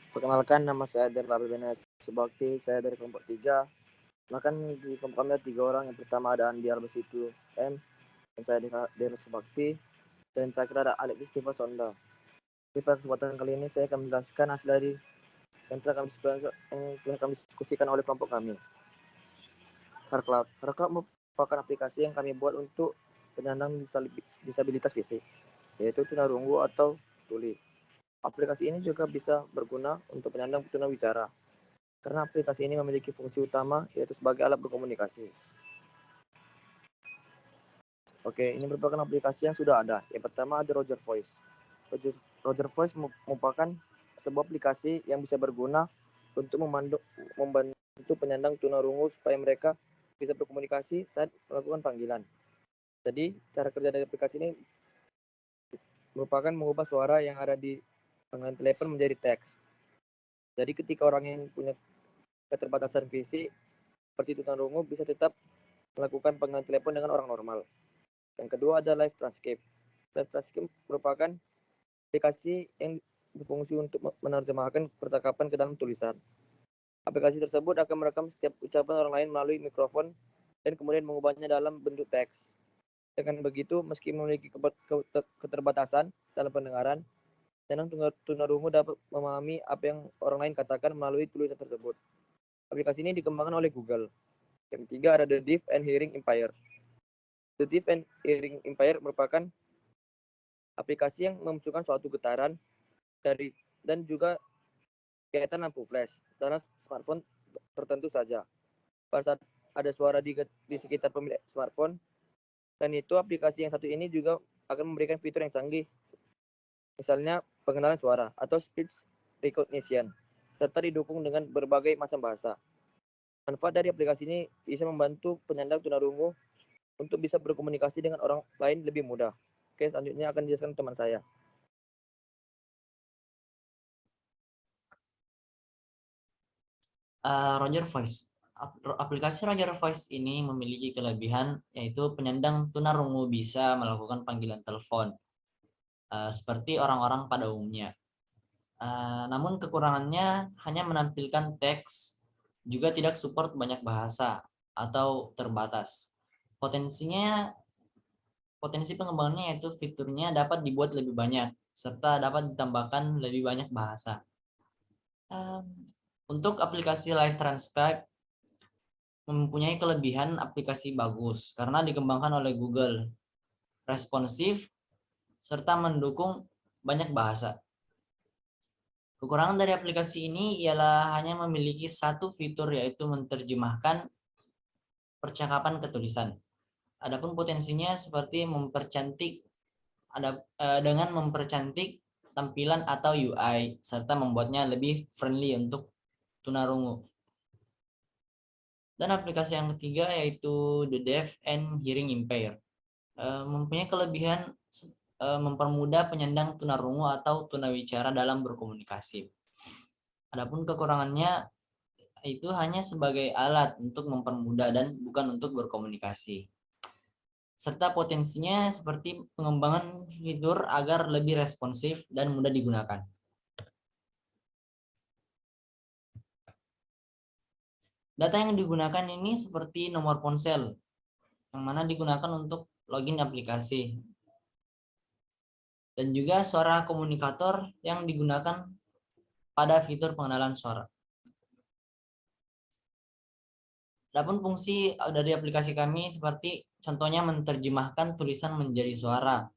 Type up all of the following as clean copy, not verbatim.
Perkenalkan, nama saya Derla Bena Subakti, saya dari kelompok 3. Bahkan di kelompok kami ada 3 orang. Yang pertama ada Andi Albasitu M, dan saya Derla Subakti, dan terakhir ada Alex Istifa Sonda. Di kesempatan kali ini saya akan menjelaskan hasil dari yang telah kami diskusikan oleh kelompok kami. Harclub merupakan aplikasi yang kami buat untuk penyandang disabilitas fisik, yaitu tunarungu atau tuli. Aplikasi ini juga bisa berguna untuk penyandang tunawicara, karena aplikasi ini memiliki fungsi utama yaitu sebagai alat berkomunikasi. Oke, ini merupakan aplikasi yang sudah ada. Yang pertama ada Roger Voice. Roger Voice merupakan sebuah aplikasi yang bisa berguna untuk membantu penyandang tunarungu supaya mereka bisa berkomunikasi saat melakukan panggilan. Jadi, cara kerja dari aplikasi ini merupakan mengubah suara yang ada di panggilan telepon menjadi teks. Jadi, ketika orang yang punya keterbatasan fisik seperti tunarungu bisa tetap melakukan panggilan telepon dengan orang normal. Yang kedua ada Live Transcript. Live Transcript merupakan aplikasi yang berfungsi untuk menerjemahkan percakapan ke dalam tulisan. Aplikasi tersebut akan merekam setiap ucapan orang lain melalui mikrofon dan kemudian mengubahnya dalam bentuk teks. Dengan begitu, meski memiliki keterbatasan dalam pendengaran, penyandang tunarungu dapat memahami apa yang orang lain katakan melalui tulisan tersebut. Aplikasi ini dikembangkan oleh Google. Yang ketiga ada The Deaf and Hearing Impaired. The Deaf and Hearing Impaired merupakan aplikasi yang memunculkan suatu getaran dan juga kelihatan lampu flash dalam smartphone tertentu saja. Pada saat ada suara di sekitar pemilik smartphone, dan itu aplikasi yang satu ini juga akan memberikan fitur yang canggih, misalnya pengenalan suara atau speech recognition, serta didukung dengan berbagai macam bahasa. Manfaat dari aplikasi ini bisa membantu penyandang tunarungu untuk bisa berkomunikasi dengan orang lain lebih mudah. Oke, selanjutnya akan dijelaskan teman saya. Roger Voice. Aplikasi Roger Voice ini memiliki kelebihan yaitu penyandang tunarungu bisa melakukan panggilan telepon seperti orang-orang pada umumnya. Namun kekurangannya hanya menampilkan teks, juga tidak support banyak bahasa atau terbatas. Potensi pengembangannya yaitu fiturnya dapat dibuat lebih banyak serta dapat ditambahkan lebih banyak bahasa. Untuk aplikasi Live Transcribe mempunyai kelebihan aplikasi bagus karena dikembangkan oleh Google, responsif, serta mendukung banyak bahasa. Kekurangan dari aplikasi ini ialah hanya memiliki satu fitur yaitu menerjemahkan percakapan ke tulisan. Adapun potensinya seperti dengan mempercantik tampilan atau UI serta membuatnya lebih friendly untuk tunarungu. Dan aplikasi yang ketiga yaitu The Deaf and Hearing Impaired. Mempunyai kelebihan mempermudah penyandang tunarungu atau tunawicara dalam berkomunikasi. Adapun kekurangannya itu hanya sebagai alat untuk mempermudah dan bukan untuk berkomunikasi. Serta potensinya seperti pengembangan fitur agar lebih responsif dan mudah digunakan. Data yang digunakan ini seperti nomor ponsel, yang mana digunakan untuk login aplikasi. Dan juga suara komunikator yang digunakan pada fitur pengenalan suara. Adapun fungsi dari aplikasi kami seperti contohnya menerjemahkan tulisan menjadi suara.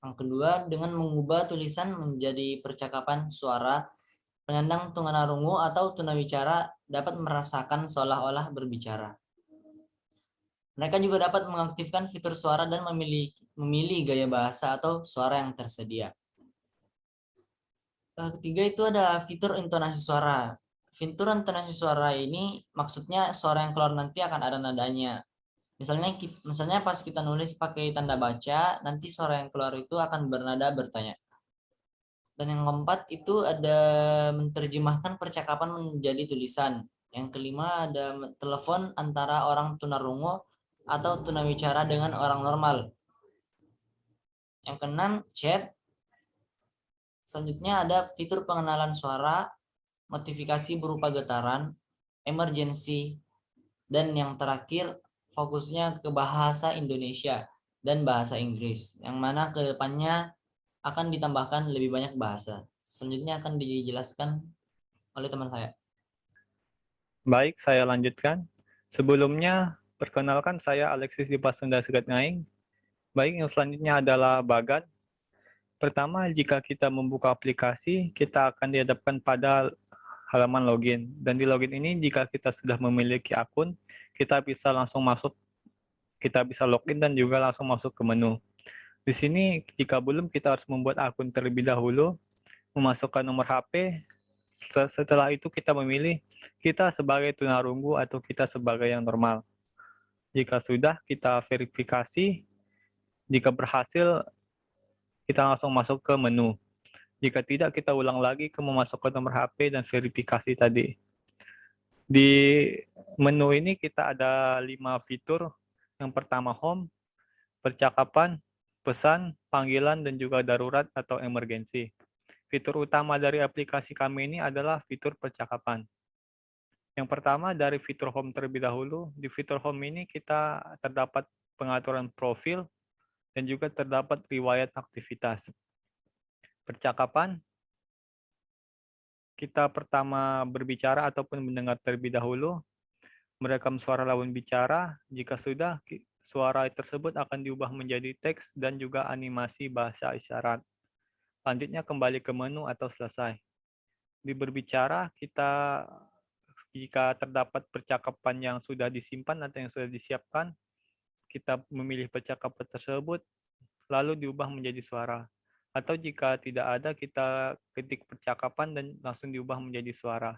Yang kedua, dengan mengubah tulisan menjadi percakapan suara, penyandang tunarungu atau tunawicara dapat merasakan seolah-olah berbicara. Mereka juga dapat mengaktifkan fitur suara dan memilih gaya bahasa atau suara yang tersedia. Ketiga itu ada fitur intonasi suara. Fitur intonasi suara ini maksudnya suara yang keluar nanti akan ada nadanya. Misalnya pas kita nulis pakai tanda baca, nanti suara yang keluar itu akan bernada bertanya. Dan yang keempat itu ada menerjemahkan percakapan menjadi tulisan. Yang kelima ada telepon antara orang tunarungu atau tunawicara dengan orang normal. Yang keenam chat. Selanjutnya ada fitur pengenalan suara notifikasi berupa getaran, emergency, dan yang terakhir fokusnya ke bahasa Indonesia dan bahasa Inggris, yang mana ke depannya akan ditambahkan lebih banyak bahasa. Selanjutnya akan dijelaskan oleh teman saya. Baik, saya lanjutkan. Sebelumnya, perkenalkan saya Alexis Dipasunda Segatngaing. Baik, yang selanjutnya adalah Bagat. Pertama, jika kita membuka aplikasi, kita akan dihadapkan pada halaman login. Dan di login ini, jika kita sudah memiliki akun, kita bisa langsung masuk, kita bisa login dan juga langsung masuk ke menu. Di sini, jika belum, kita harus membuat akun terlebih dahulu, memasukkan nomor HP. Setelah itu kita memilih kita sebagai tunarunggu atau kita sebagai yang normal. Jika sudah, kita verifikasi. Jika berhasil, kita langsung masuk ke menu. Jika tidak, kita ulang lagi ke memasukkan nomor HP dan verifikasi tadi. Di menu ini kita ada 5 fitur. Yang pertama home, percakapan, pesan, panggilan, dan juga darurat atau emergency. Fitur utama dari aplikasi kami ini adalah fitur percakapan. Yang pertama dari fitur home terlebih dahulu. Di fitur home ini kita terdapat pengaturan profil dan juga terdapat riwayat aktivitas. Percakapan, kita pertama berbicara ataupun mendengar terlebih dahulu, merekam suara lawan bicara. Jika sudah, suara tersebut akan diubah menjadi teks dan juga animasi bahasa isyarat. Selanjutnya kembali ke menu atau selesai. Di berbicara, kita jika terdapat percakapan yang sudah disimpan atau yang sudah disiapkan, kita memilih percakapan tersebut, lalu diubah menjadi suara. Atau jika tidak ada, kita ketik percakapan dan langsung diubah menjadi suara.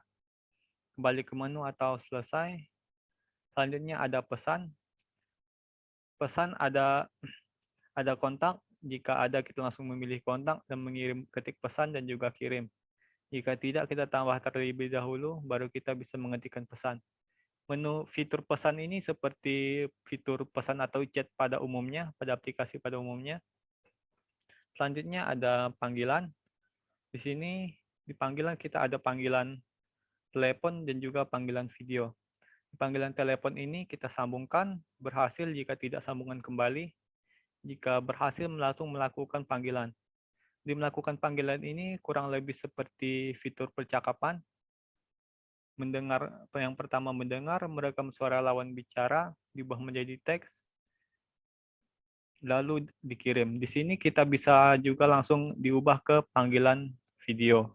Kembali ke menu atau selesai. Selanjutnya ada pesan. Pesan ada kontak. Jika ada, kita langsung memilih kontak dan mengirim ketik pesan dan juga kirim. Jika tidak, kita tambah terlebih dahulu, baru kita bisa mengetikkan pesan. Menu fitur pesan ini seperti fitur pesan atau chat pada umumnya, pada aplikasi pada umumnya. Selanjutnya ada panggilan. Di sini di panggilan kita ada panggilan telepon dan juga panggilan video. Di panggilan telepon ini kita sambungkan, berhasil jika tidak sambungan kembali. Jika berhasil langsung melakukan panggilan. Di melakukan panggilan ini kurang lebih seperti fitur percakapan. Mendengar, yang pertama mendengar, merekam suara lawan bicara, diubah menjadi teks, lalu dikirim. Di sini kita bisa juga langsung diubah ke panggilan video.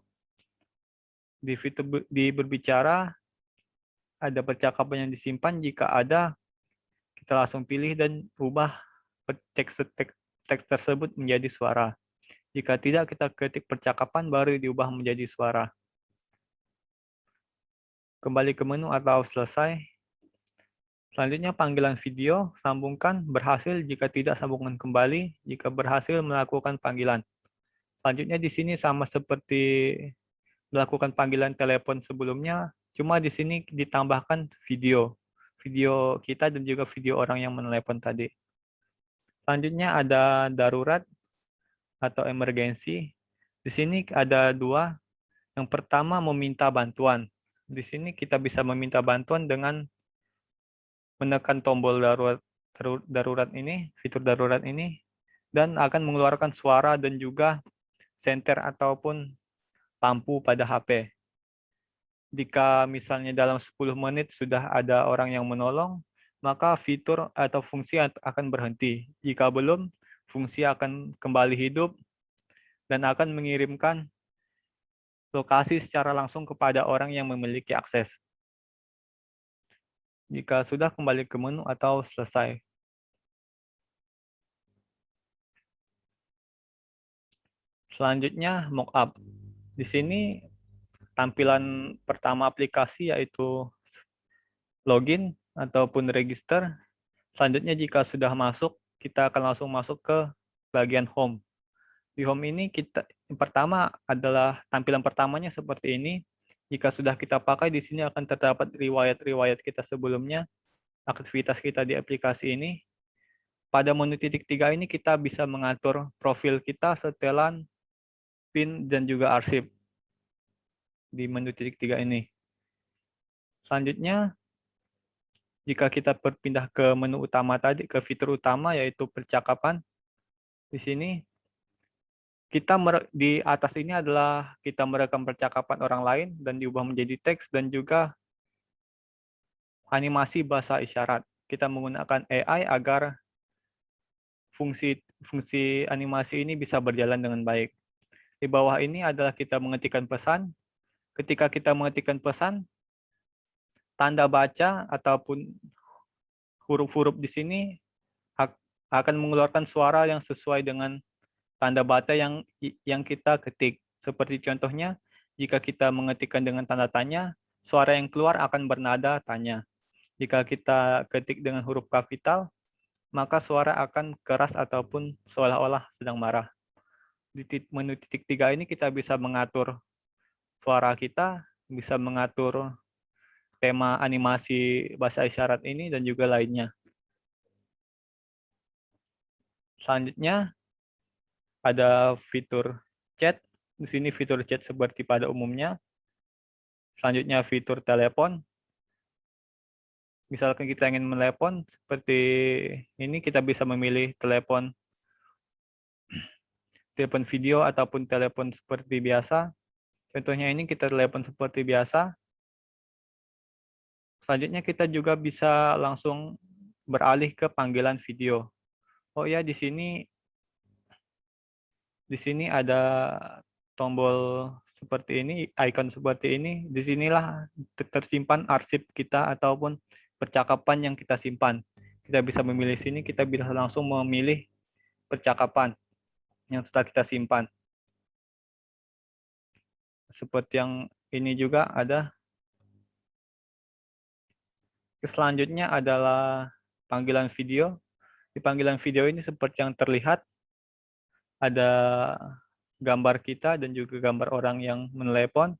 Di fitur di berbicara, ada percakapan yang disimpan, jika ada, kita langsung pilih dan ubah teks tersebut menjadi suara. Jika tidak, kita ketik percakapan baru diubah menjadi suara. Kembali ke menu atau selesai. Selanjutnya panggilan video, sambungkan, berhasil, jika tidak sambungan kembali, jika berhasil melakukan panggilan. Selanjutnya di sini sama seperti melakukan panggilan telepon sebelumnya, cuma di sini ditambahkan video. Video kita dan juga video orang yang menelepon tadi. Selanjutnya ada darurat atau emergency. Di sini ada dua. Yang pertama meminta bantuan. Di sini kita bisa meminta bantuan dengan menekan tombol darurat ini, fitur darurat ini, dan akan mengeluarkan suara dan juga senter ataupun lampu pada HP. Jika misalnya dalam 10 menit sudah ada orang yang menolong, maka fitur atau fungsi akan berhenti. Jika belum, fungsi akan kembali hidup dan akan mengirimkan lokasi secara langsung kepada orang yang memiliki akses. Jika sudah, kembali ke menu atau selesai. Selanjutnya, mockup. Di sini tampilan pertama aplikasi yaitu login ataupun register. Selanjutnya jika sudah masuk, kita akan langsung masuk ke bagian home. Di home ini yang pertama adalah tampilan pertamanya seperti ini. Jika sudah kita pakai, di sini akan terdapat riwayat-riwayat kita sebelumnya, aktivitas kita di aplikasi ini. Pada menu titik 3 ini kita bisa mengatur profil kita, setelan, PIN, dan juga arsip. di menu titik 3 ini. Selanjutnya, jika kita berpindah ke menu utama tadi, ke fitur utama yaitu percakapan, di sini di atas ini adalah kita merekam percakapan orang lain dan diubah menjadi teks dan juga animasi bahasa isyarat. Kita menggunakan AI agar fungsi animasi ini bisa berjalan dengan baik. Di bawah ini adalah kita mengetikkan pesan. Ketika kita mengetikkan pesan, tanda baca ataupun huruf-huruf di sini akan mengeluarkan suara yang sesuai dengan tanda baca yang kita ketik. Seperti contohnya, jika kita mengetikkan dengan tanda tanya, suara yang keluar akan bernada tanya. Jika kita ketik dengan huruf kapital, maka suara akan keras ataupun seolah-olah sedang marah. Di menu titik 3 ini kita bisa mengatur suara kita, bisa mengatur tema animasi bahasa isyarat ini, dan juga lainnya. Selanjutnya, ada fitur chat. Di sini fitur chat seperti pada umumnya. Selanjutnya fitur telepon. Misalkan kita ingin menelepon seperti ini, kita bisa memilih telepon video ataupun telepon seperti biasa. Contohnya ini kita telepon seperti biasa. Selanjutnya kita juga bisa langsung beralih ke panggilan video. Oh ya, di sini ada tombol seperti ini, icon seperti ini. Di sinilah tersimpan arsip kita ataupun percakapan yang kita simpan. Kita bisa memilih sini, kita bisa langsung memilih percakapan yang sudah kita simpan. Seperti yang ini juga ada. Selanjutnya adalah panggilan video. Di panggilan video ini seperti yang terlihat, ada gambar kita dan juga gambar orang yang menelepon.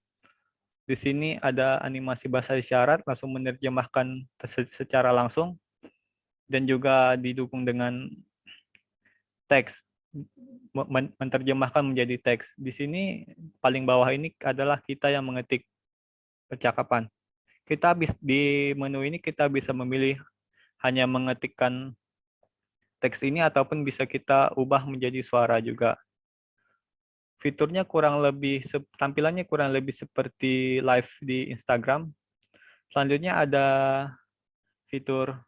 Di sini ada animasi bahasa isyarat, langsung menerjemahkan secara langsung, dan juga didukung dengan teks, menerjemahkan menjadi teks. Di sini paling bawah ini adalah kita yang mengetik percakapan. Di menu ini kita bisa memilih hanya mengetikkan teks ini ataupun bisa kita ubah menjadi suara juga. Fiturnya tampilannya kurang lebih seperti live di Instagram. Selanjutnya ada fitur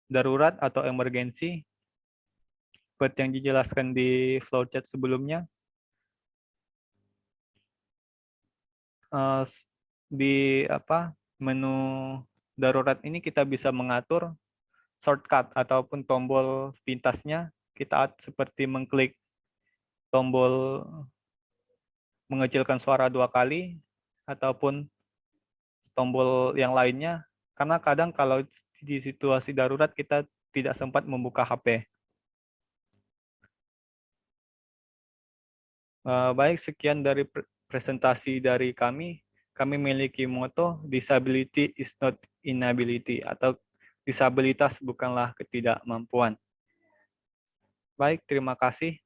darurat atau emergency, seperti yang dijelaskan di flowchart sebelumnya. Di menu darurat ini kita bisa mengatur shortcut ataupun tombol pintasnya. Kita seperti mengklik tombol mengecilkan suara 2 kali ataupun tombol yang lainnya, karena kadang kalau di situasi darurat kita tidak sempat membuka HP. Baik, sekian dari presentasi dari kami. Kami memiliki moto disability is not inability, atau disabilitas bukanlah ketidakmampuan. Baik, terima kasih.